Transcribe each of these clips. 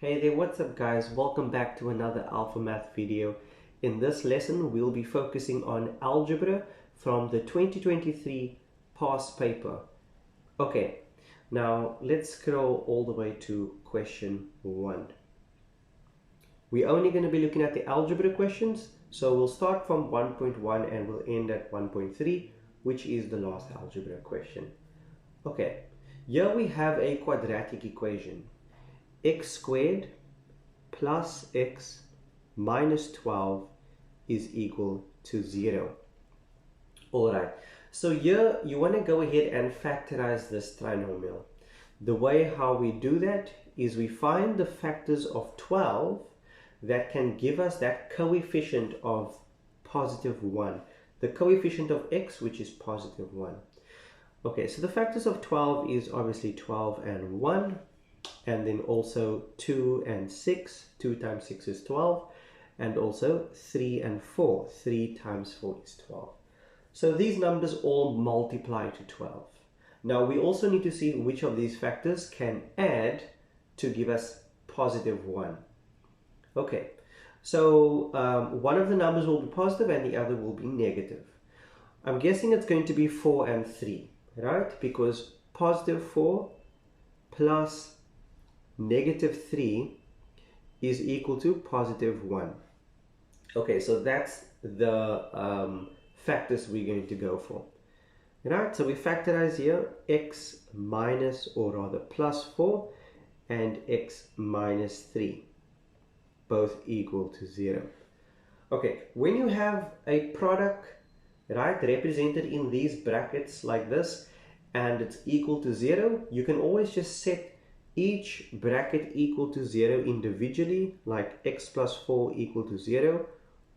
Hey there, what's up guys? Welcome back to another Alpha Math video. In this lesson, we'll be focusing on algebra from the 2023 past paper. Okay, now let's scroll all the way to question 1. We're only going to be looking at the algebra questions, so we'll start from 1.1 and we'll end at 1.3, which is the last algebra question. Okay, here we have a quadratic equation. X squared plus x minus 12 is equal to 0. Alright, so here you want to go ahead and factorize this trinomial. The way how we do that is we find the factors of 12 that can give us that coefficient of positive 1. The coefficient of x, which is positive 1. Okay, so the factors of 12 is obviously 12 and 1. And then also 2 and 6, 2 times 6 is 12, and also 3 and 4, 3 times 4 is 12. So these numbers all multiply to 12. Now we also need to see which of these factors can add to give us positive 1. Okay, so one of the numbers will be positive and the other will be negative. I'm guessing it's going to be 4 and 3, right? Because positive 4 plus negative 3 is equal to positive 1. Okay, so that's the factors we're going to go for. Right, so we factorize here x minus, or rather plus 4, and x minus 3, both equal to 0. Okay, when you have a product, right, represented in these brackets like this, and it's equal to 0, you can always just set each bracket equal to 0 individually, like x plus 4 equal to 0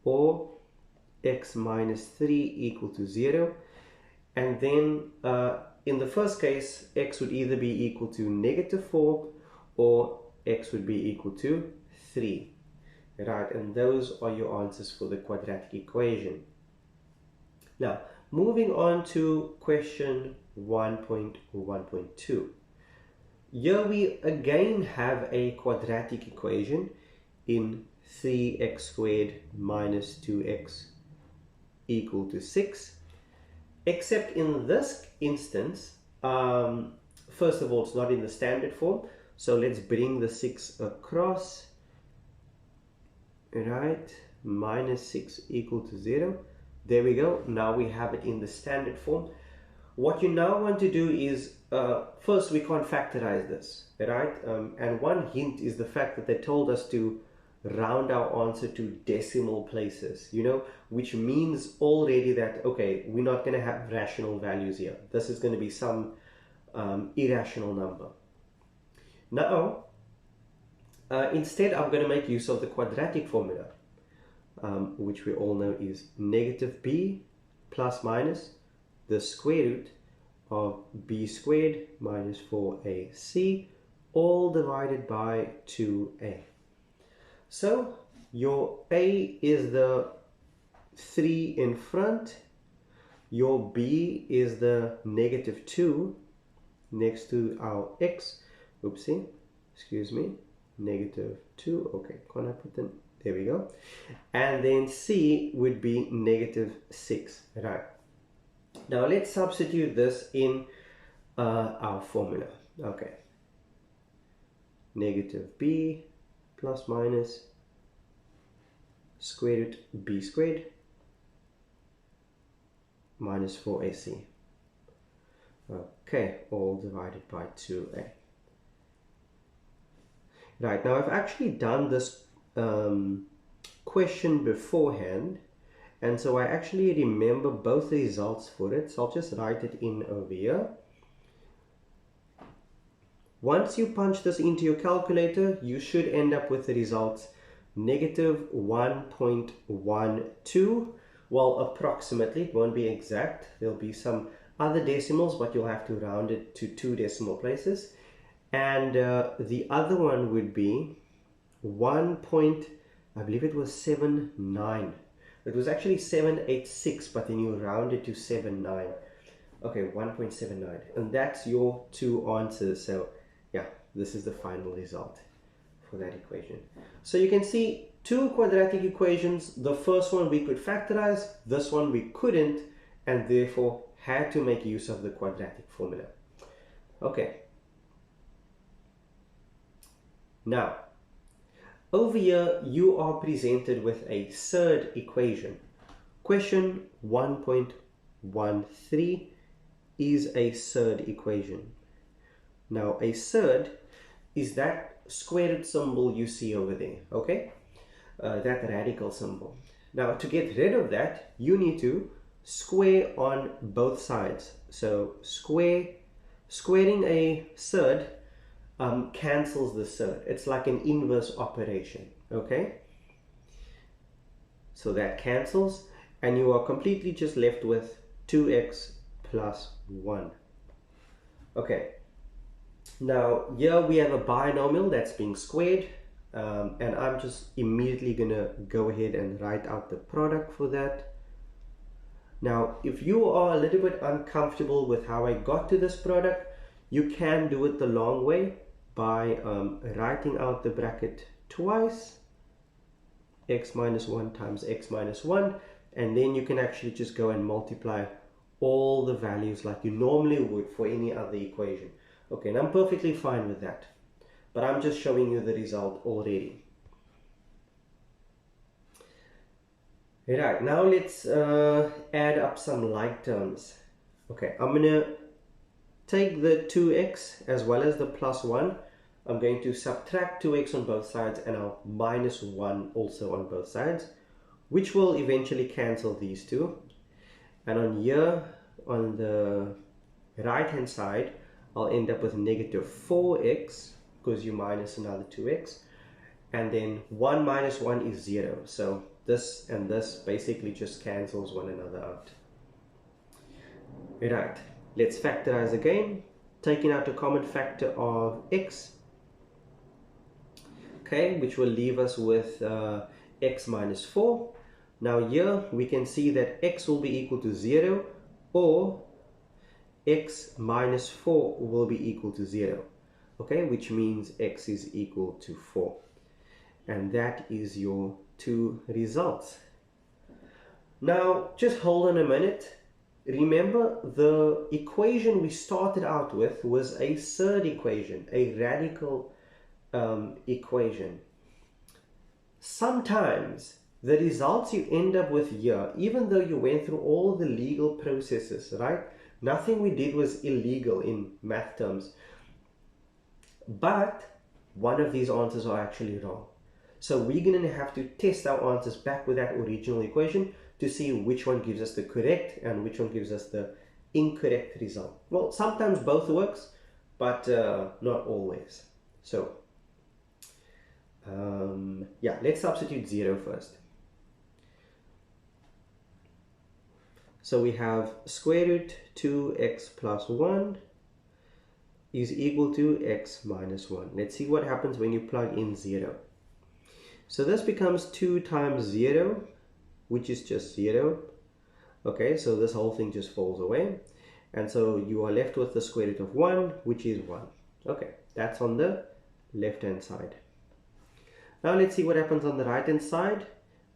or x minus 3 equal to 0. And then in the first case, x would either be equal to negative 4 or x would be equal to 3. Right, and those are your answers for the quadratic equation. Now, moving on to question 1.1.2. Here we again have a quadratic equation in 3x squared minus 2x equal to 6. Except in this instance, first of all, it's not in the standard form. So let's bring the 6 across. Right, minus 6 equal to 0. There we go. Now we have it in the standard form. What you now want to do is, first we can't factorize this, right? And one hint is the fact that they told us to round our answer to decimal places, which means already that, okay, we're not going to have rational values here. This is going to be some irrational number. Now, instead I'm going to make use of the quadratic formula, which we all know is negative b plus minus the square root of b squared minus 4ac, all divided by 2a. So your a is the 3 in front, your b is the negative 2 next to our x, oopsie, excuse me, negative 2, okay, can't I put them, there we go, and then c would be negative 6, right? Now let's substitute this in our formula. Okay, negative b plus minus square root b squared minus 4ac. Okay, all divided by 2a. Right, now I've actually done this question beforehand, and so I actually remember both the results for it, so I'll just write it in over here. Once you punch this into your calculator, you should end up with the results negative 1.12. Well, approximately, it won't be exact. There'll be some other decimals, but you'll have to round it to 2 decimal places. And the other one would be I believe it was 79. It was actually 786, but then you round it to 79. Okay, 1.79. And that's your two answers. So yeah, this is the final result for that equation. So you can see two quadratic equations. The first one we could factorize, this one we couldn't, and therefore had to make use of the quadratic formula. Okay. Now, over here you are presented with a third equation. Question 1.13 is a third equation. Now, a third is that square root symbol you see over there, okay? That radical symbol. Now, to get rid of that, you need to square on both sides. So, squaring a third cancels the third. It's like an inverse operation, okay? So that cancels, and you are completely just left with 2x plus 1. Okay. Now, here we have a binomial that's being squared, and I'm just immediately going to go ahead and write out the product for that. Now, if you are a little bit uncomfortable with how I got to this product, you can do it the long way by writing out the bracket twice, x minus 1 times x minus 1, and then you can actually just go and multiply all the values like you normally would for any other equation. Okay, and I'm perfectly fine with that, but I'm just showing you the result already. Right, now let's add up some like terms. Okay, I'm going to take the 2x as well as the plus 1. I'm going to subtract 2x on both sides, and I'll minus 1 also on both sides, which will eventually cancel these two. And on here, on the right hand side, I'll end up with negative 4x because you minus another 2x. And then 1 minus 1 is 0. So this and this basically just cancels one another out. Right, let's factorize again, taking out a common factor of x. Okay, which will leave us with x minus 4. Now here we can see that x will be equal to 0, or x minus 4 will be equal to 0. Okay, which means x is equal to 4. And that is your two results. Now, just hold on a minute. Remember, the equation we started out with was a third equation, a radical equation. Sometimes the results you end up with here, even though you went through all the legal processes, right? Nothing we did was illegal in math terms. But one of these answers are actually wrong. So we're going to have to test our answers back with that original equation to see which one gives us the correct and which one gives us the incorrect result. Well, sometimes both works, but not always. So yeah, let's substitute 0 first. So we have square root 2x plus 1 is equal to x minus 1. Let's see what happens when you plug in 0. So this becomes 2 times 0, which is just 0. Okay, so this whole thing just falls away. And so you are left with the square root of 1, which is 1. Okay, that's on the left-hand side. Now let's see what happens on the right-hand side.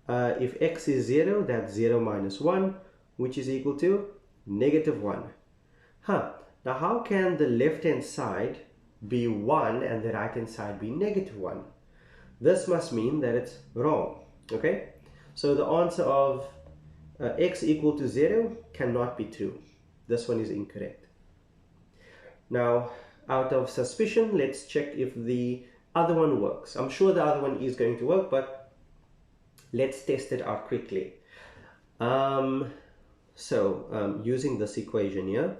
If x is 0, that's 0 minus 1, which is equal to negative 1. Now how can the left-hand side be 1 and the right-hand side be negative 1? This must mean that it's wrong. Okay, so the answer of x equal to 0 cannot be true. This one is incorrect. Now, out of suspicion, let's check if the other one works. I'm sure the other one is going to work, but let's test it out quickly. Using this equation here,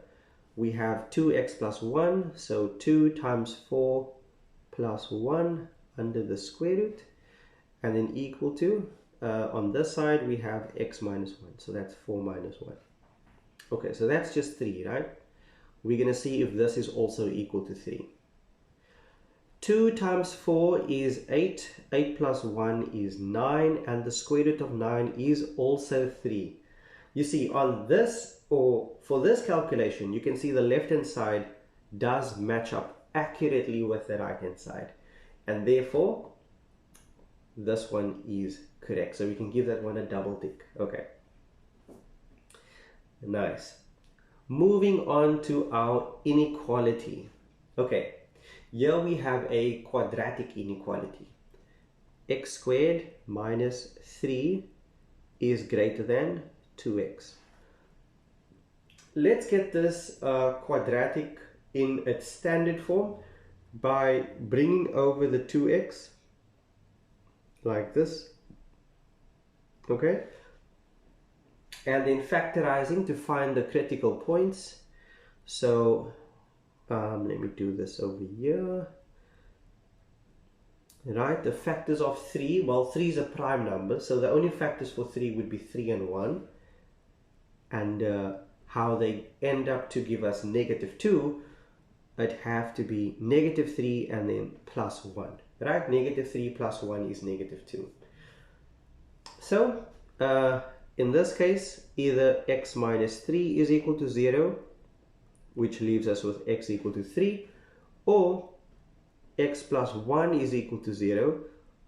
we have 2x plus 1, so 2 times 4 plus 1 under the square root, and then equal to, on this side we have x minus 1, so that's 4 minus 1. Okay, so that's just 3, right? We're going to see if this is also equal to 3. 2 times 4 is 8, 8 plus 1 is 9, and the square root of 9 is also 3. You see, on this, or for this calculation, you can see the left-hand side does match up accurately with the right-hand side. And therefore, this one is correct. So we can give that one a double tick. Okay, nice. Moving on to our inequality. Okay, here we have a quadratic inequality. X squared minus 3 is greater than 2x. Let's get this quadratic in its standard form by bringing over the 2x like this, okay, and then factorizing to find the critical points. So let me do this over here. Right, the factors of 3, well, 3 is a prime number, so the only factors for 3 would be 3 and 1, and how they end up to give us negative 2, it'd have to be negative 3 and then plus 1, right? Negative 3 plus 1 is negative 2. So in this case, either x minus 3 is equal to 0, which leaves us with x equal to 3, or x plus 1 is equal to 0,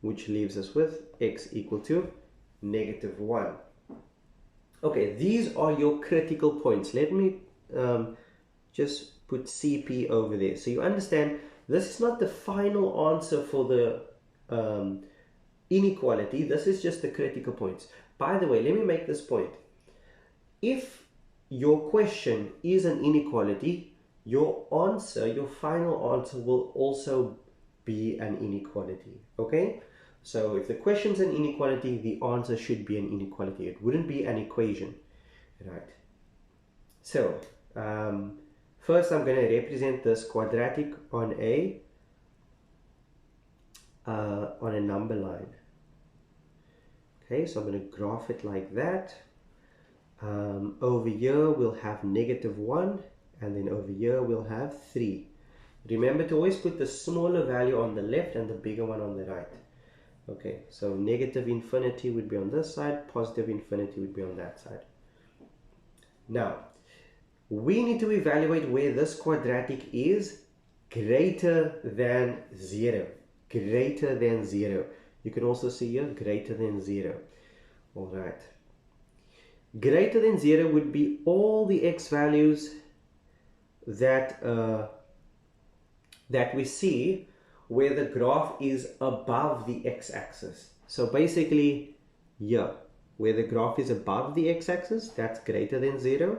which leaves us with x equal to negative 1. Okay, these are your critical points. Let me just put CP over there. So you understand, this is not the final answer for the inequality. This is just the critical points. By the way, let me make this point. If your question is an inequality, your answer, your final answer will also be an inequality, okay? So if the question's an inequality, the answer should be an inequality. It wouldn't be an equation, right? So first I'm going to represent this quadratic on a number line. Okay, so I'm going to graph it like that. Over here we'll have negative 1, and then over here we'll have 3. Remember to always put the smaller value on the left and the bigger one on the right. Okay, so negative infinity would be on this side, positive infinity would be on that side. Now, we need to evaluate where this quadratic is greater than 0. Greater than 0. You can also see here, greater than 0. Alright. Greater than 0 would be all the x values that we see where the graph is above the x-axis. So basically here, where the graph is above the x-axis, that's greater than 0.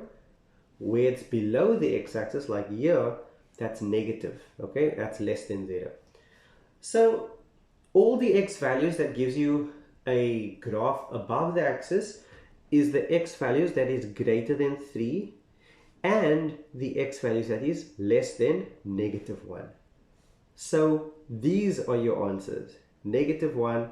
Where it's below the x-axis, like here, that's negative, okay? That's less than 0. So all the x values that gives you a graph above the axis is the x values that is greater than 3 and the x values that is less than negative 1. So these are your answers. Negative 1,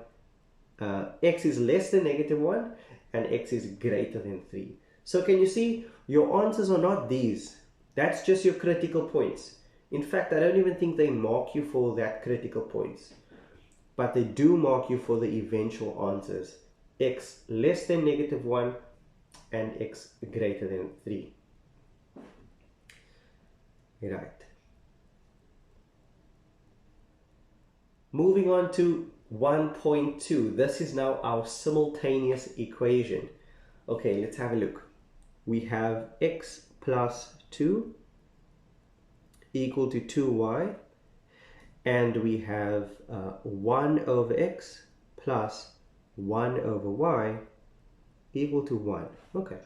x is less than negative 1, and x is greater than 3. So can you see, your answers are not these. That's just your critical points. In fact, I don't even think they mark you for that critical points. But they do mark you for the eventual answers. X less than negative 1 and x greater than 3. Right. Moving on to 1.2. This is now our simultaneous equation. Okay, let's have a look. We have x plus 2 equal to 2y, and we have 1 over x plus 1 over y equal to 1. Okay.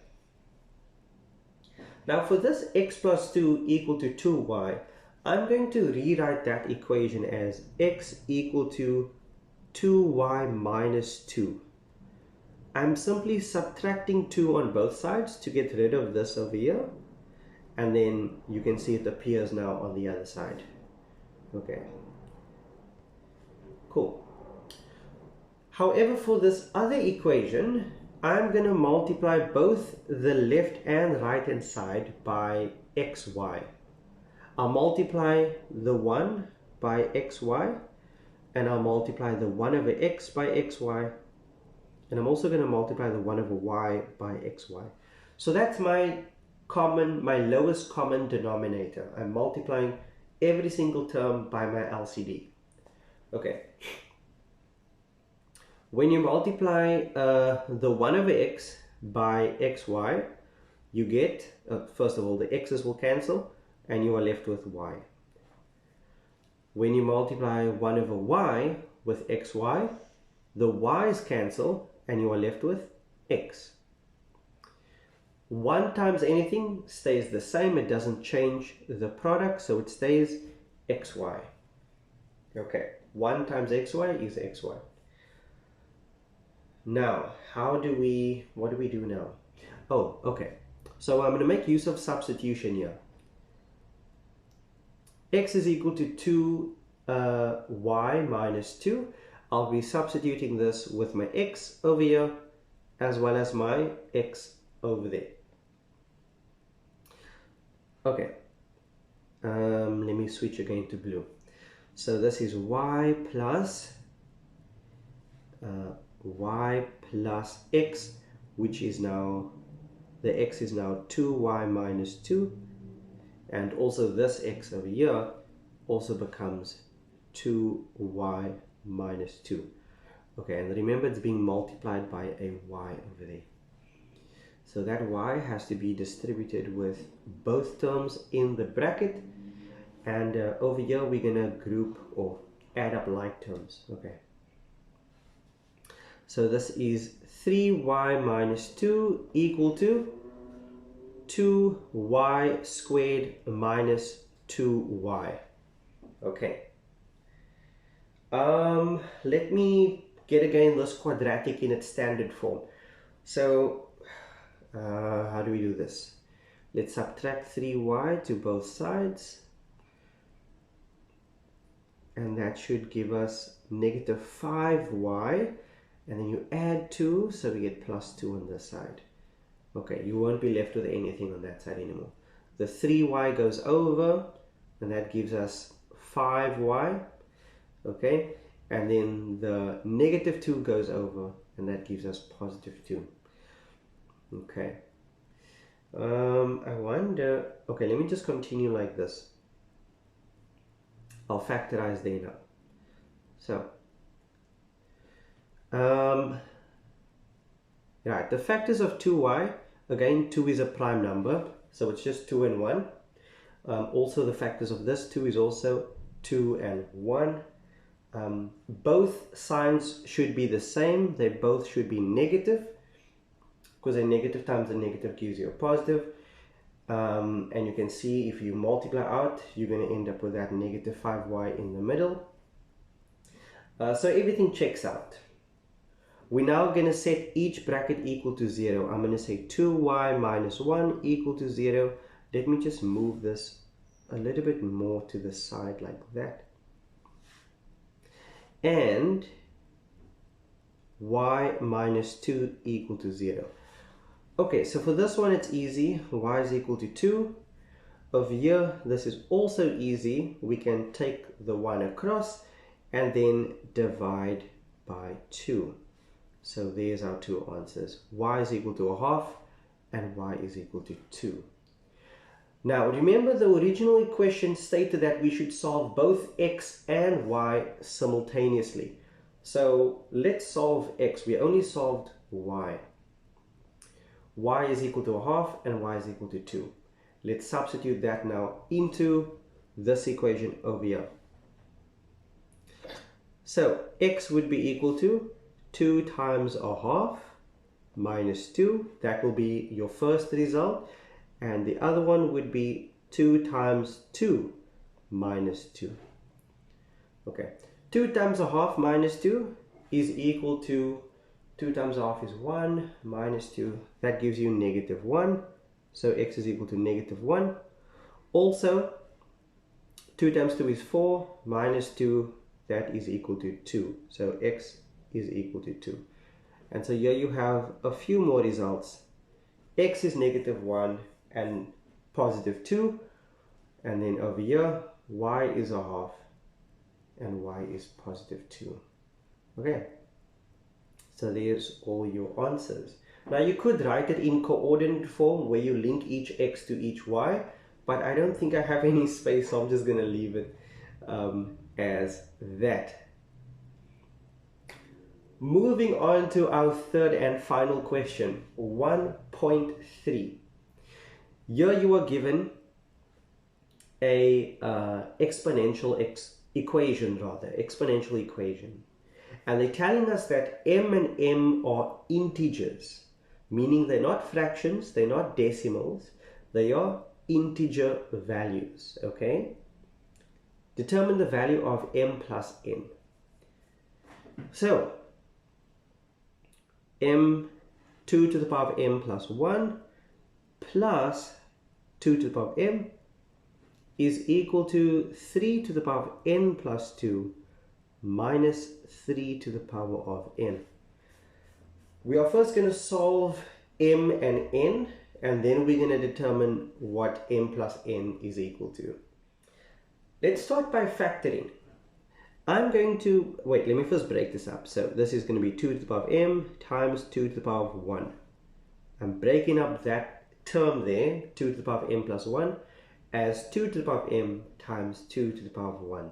Now for this x plus 2 equal to 2y, I'm going to rewrite that equation as x equal to 2y minus 2. I'm simply subtracting 2 on both sides to get rid of this over here, and then you can see it appears now on the other side. Okay, cool. However, for this other equation, I'm going to multiply both the left and right hand side by xy. I'll multiply the 1 by xy, and I'll multiply the 1 over x by xy, and I'm also going to multiply the 1 over y by xy. So that's my lowest common denominator. I'm multiplying every single term by my LCD. Okay. When you multiply the 1 over x by xy, you get, first of all, the x's will cancel and you are left with y. When you multiply 1 over y with xy, the y's cancel and you are left with x. 1 times anything stays the same, it doesn't change the product, so it stays xy. Okay, 1 times xy is xy. Now, what do we do now? Oh, okay. So I'm going to make use of substitution here. X is equal to 2y minus 2. I'll be substituting this with my x over here as well as my x over there. Okay, let me switch again to blue. So this is y plus x, which is now, the x is now 2y minus 2, and also this x over here also becomes 2y minus 2. Okay, and remember it's being multiplied by a y over there. So that y has to be distributed with both terms in the bracket, and over here we're going to group or add up like terms. Okay. So this is 3y minus 2 equal to 2y squared minus 2y. Okay. Let me get again this quadratic in its standard form. So how do we do this? Let's subtract 3y to both sides, and that should give us negative 5y, and then you add 2, so we get plus 2 on this side. Okay, you won't be left with anything on that side anymore. The 3y goes over, and that gives us 5y. Okay, and then the negative 2 goes over, and that gives us positive 2. Okay, I wonder, okay, let me just continue like this. I'll factorize there now. So, right, the factors of 2y, again 2 is a prime number, so it's just 2 and 1. Also the factors of this 2 is also 2 and 1. Both signs should be the same, they both should be negative, because a negative times a negative gives you a positive. And you can see if you multiply out, you're going to end up with that negative 5y in the middle. So everything checks out. We're now going to set each bracket equal to 0. I'm going to say 2y minus 1 equal to 0. Let me just move this a little bit more to the side like that. And y minus 2 equal to 0. Okay, so for this one it's easy. Y is equal to 2. Over here, this is also easy. We can take the 1 across and then divide by 2. So there's our two answers. Y is equal to a half and y is equal to 2. Now remember, the original equation stated that we should solve both x and y simultaneously. So let's solve x. We only solved y. Y is equal to a half and y is equal to 2. Let's substitute that now into this equation over here. So x would be equal to 2 times a half minus 2. That will be your first result. And the other one would be 2 times 2 minus 2. Okay, 2 times a half minus 2 is equal to 2 times a half is 1 minus 2. That gives you negative 1. So x is equal to negative 1. Also, 2 times 2 is 4 minus 2. That is equal to 2. So x is equal to 2. And so here you have a few more results. X is negative 1 and positive 2. And then over here, y is a half and y is positive 2. Okay. So there's all your answers. Now you could write it in coordinate form where you link each x to each y, but I don't think I have any space, so I'm just going to leave it as that. Moving on to our third and final question, 1.3. Here you are given a exponential equation, and they're telling us that m and m are integers, meaning they're not fractions, they're not decimals, they are integer values. Okay, determine the value of m plus n. So m 2 to the power of m plus 1 plus 2 to the power of m is equal to 3 to the power of n plus 2 minus 3 to the power of n. We are first going to solve m and n, and then we're going to determine what m plus n is equal to. Let's start by factoring. I'm going to, wait, let me first break this up. So this is going to be 2 to the power of m times 2 to the power of 1. I'm breaking up that term there, 2 to the power of m plus 1, as 2 to the power of m times 2 to the power of 1.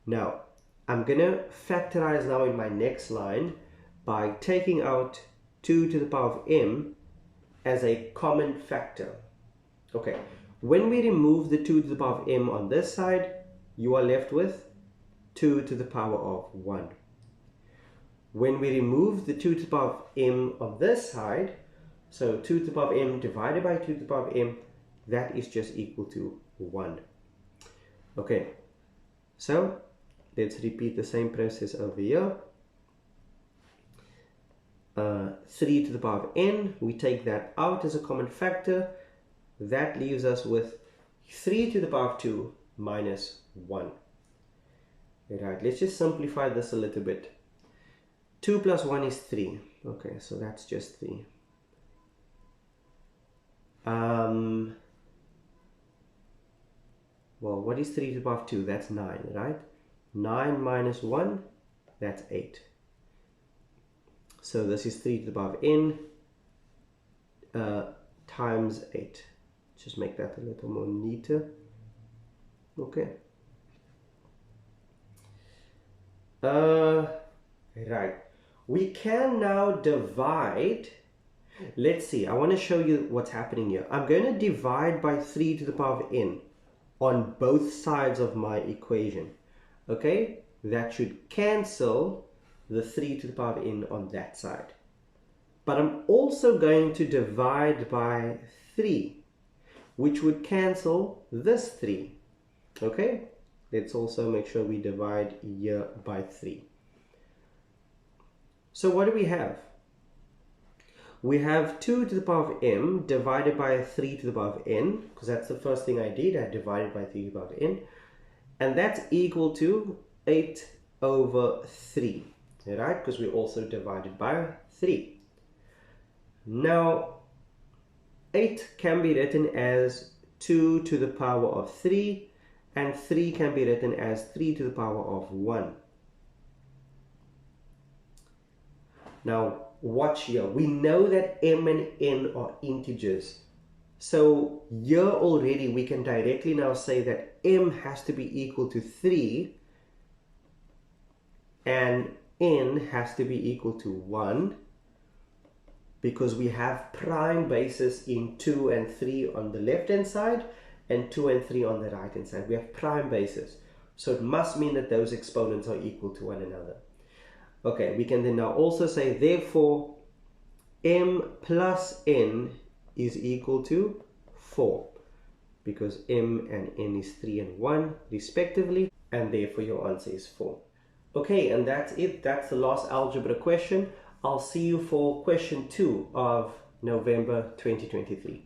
Now, I'm going to factorize now in my next line by taking out 2 to the power of m as a common factor. Okay, when we remove the 2 to the power of m on this side, you are left with 2 to the power of 1. When we remove the 2 to the power of m on this side, so 2 to the power of m divided by 2 to the power of m, that is just equal to 1. Okay, so let's repeat the same process over here. 3 to the power of n, we take that out as a common factor. That leaves us with 3 to the power of 2 minus 1. Alright, let's just simplify this a little bit. 2 plus 1 is 3. Okay, so that's just 3. Well, what is 3 to the power of 2? That's 9, right? 9 minus 1, that's 8. So this is 3 to the power of n times 8. Just make that a little more neater. Okay. Right. We can now divide. Let's see. I want to show you what's happening here. I'm going to divide by 3 to the power of n on both sides of my equation. Okay? That should cancel the 3 to the power of n on that side. But I'm also going to divide by 3, which would cancel this 3. Okay? Let's also make sure we divide here by 3. So what do we have? We have 2 to the power of m divided by 3 to the power of n, because that's the first thing I did. I divided by 3 to the power of n. And that's equal to 8 over 3. Right? Because we also divided by 3. Now, 8 can be written as 2 to the power of 3, and 3 can be written as 3 to the power of 1. Now, watch here. We know that m and n are integers. So here already we can directly now say that m has to be equal to 3 and n has to be equal to 1, because we have prime bases in 2 and 3 on the left hand side and 2 and 3 on the right hand side. We have prime bases, so it must mean that those exponents are equal to one another. Okay, we can then now also say, therefore m plus n is equal to 4, because m and n is 3 and 1 respectively, and therefore your answer is 4. Okay, and that's it. That's the last algebra question. I'll see you for question 2 of November 2023.